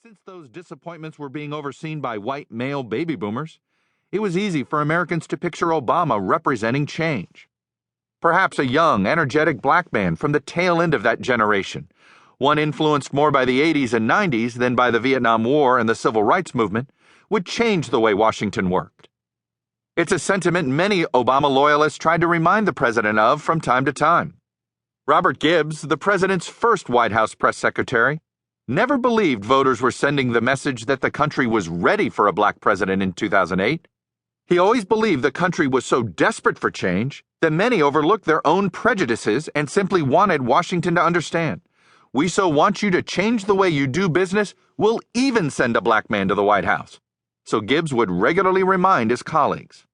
Since those disappointments were being overseen by white male baby boomers, it was easy for Americans to picture Obama representing change. Perhaps a young, energetic black man from the tail end of that generation, one influenced more by the 80s and 90s than by the Vietnam War and the Civil Rights Movement, would change the way Washington worked. It's a sentiment many Obama loyalists tried to remind the president of from time to time. Robert Gibbs, the president's first White House press secretary, never believed voters were sending the message that the country was ready for a black president in 2008. He always believed the country was so desperate for change that many overlooked their own prejudices and simply wanted Washington to understand, "We so want you to change the way you do business, we'll even send a black man to the White House." So Gibbs would regularly remind his colleagues.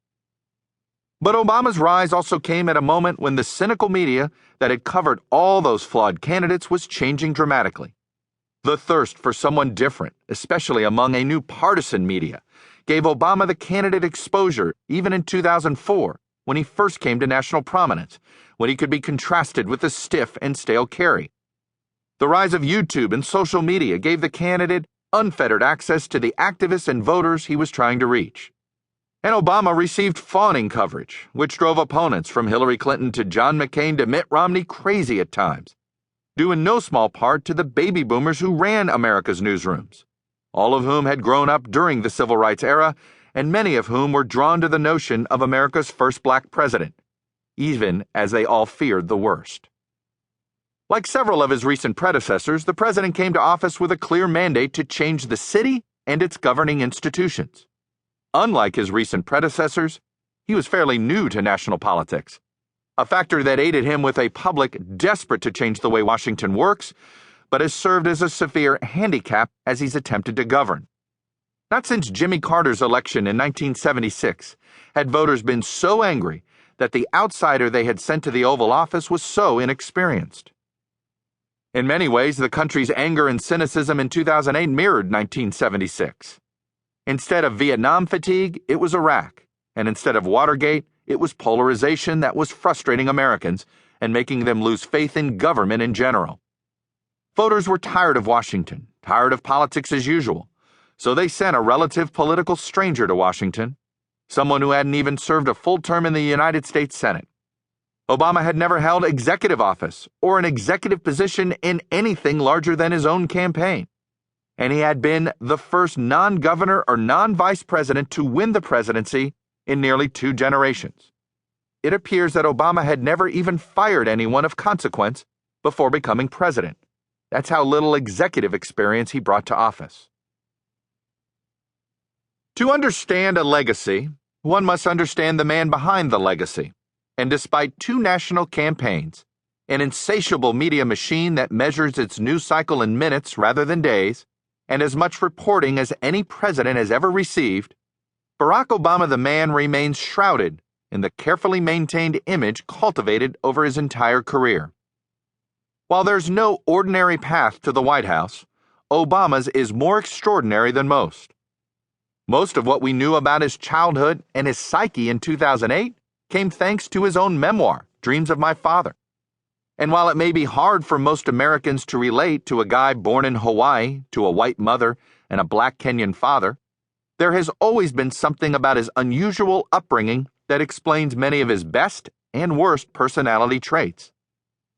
But Obama's rise also came at a moment when the cynical media that had covered all those flawed candidates was changing dramatically. The thirst for someone different, especially among a new partisan media, gave Obama the candidate exposure even in 2004, when he first came to national prominence, when he could be contrasted with the stiff and stale Kerry. The rise of YouTube and social media gave the candidate unfettered access to the activists and voters he was trying to reach. And Obama received fawning coverage, which drove opponents from Hillary Clinton to John McCain to Mitt Romney crazy at times, due in no small part to the baby boomers who ran America's newsrooms, all of whom had grown up during the Civil Rights era, and many of whom were drawn to the notion of America's first black president, even as they all feared the worst. Like several of his recent predecessors, the president came to office with a clear mandate to change the city and its governing institutions. Unlike his recent predecessors, he was fairly new to national politics, a factor that aided him with a public desperate to change the way Washington works, but has served as a severe handicap as he's attempted to govern. Not since Jimmy Carter's election in 1976 had voters been so angry that the outsider they had sent to the Oval Office was so inexperienced. In many ways, the country's anger and cynicism in 2008 mirrored 1976. Instead of Vietnam fatigue, it was Iraq, and instead of Watergate, it was polarization that was frustrating Americans and making them lose faith in government in general. Voters were tired of Washington, tired of politics as usual, so they sent a relative political stranger to Washington, someone who hadn't even served a full term in the United States Senate. Obama had never held executive office or an executive position in anything larger than his own campaign, and he had been the first non-governor or non-vice president to win the presidency in nearly 2 generations. It appears that Obama had never even fired anyone of consequence before becoming president. That's how little executive experience he brought to office. To understand a legacy, one must understand the man behind the legacy. And despite 2 national campaigns, an insatiable media machine that measures its news cycle in minutes rather than days, and as much reporting as any president has ever received, Barack Obama the man remains shrouded in the carefully maintained image cultivated over his entire career. While there's no ordinary path to the White House, Obama's is more extraordinary than most. Most of what we knew about his childhood and his psyche in 2008 came thanks to his own memoir, Dreams of My Father. And while it may be hard for most Americans to relate to a guy born in Hawaii to a white mother and a black Kenyan father, there has always been something about his unusual upbringing that explains many of his best and worst personality traits.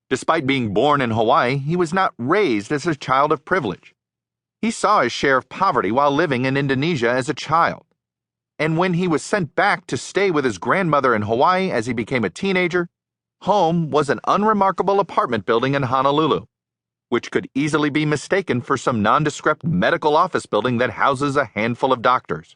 Despite being born in Hawaii, he was not raised as a child of privilege. He saw his share of poverty while living in Indonesia as a child. And when he was sent back to stay with his grandmother in Hawaii as he became a teenager, home was an unremarkable apartment building in Honolulu, which could easily be mistaken for some nondescript medical office building that houses a handful of doctors.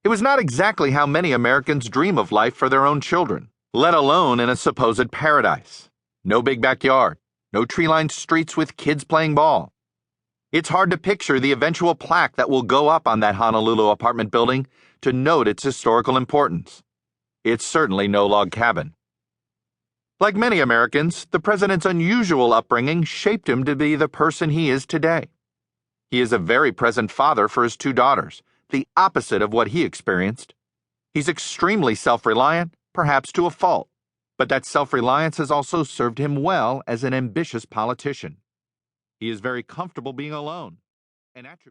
It was not exactly how many Americans dream of life for their own children, let alone in a supposed paradise. No big backyard, no tree-lined streets with kids playing ball. It's hard to picture the eventual plaque that will go up on that Honolulu apartment building to note its historical importance. It's certainly no log cabin. Like many Americans, the president's unusual upbringing shaped him to be the person he is today. He is a very present father for his 2 daughters, the opposite of what he experienced. He's extremely self-reliant, perhaps to a fault, but that self-reliance has also served him well as an ambitious politician. He is very comfortable being alone, an attribute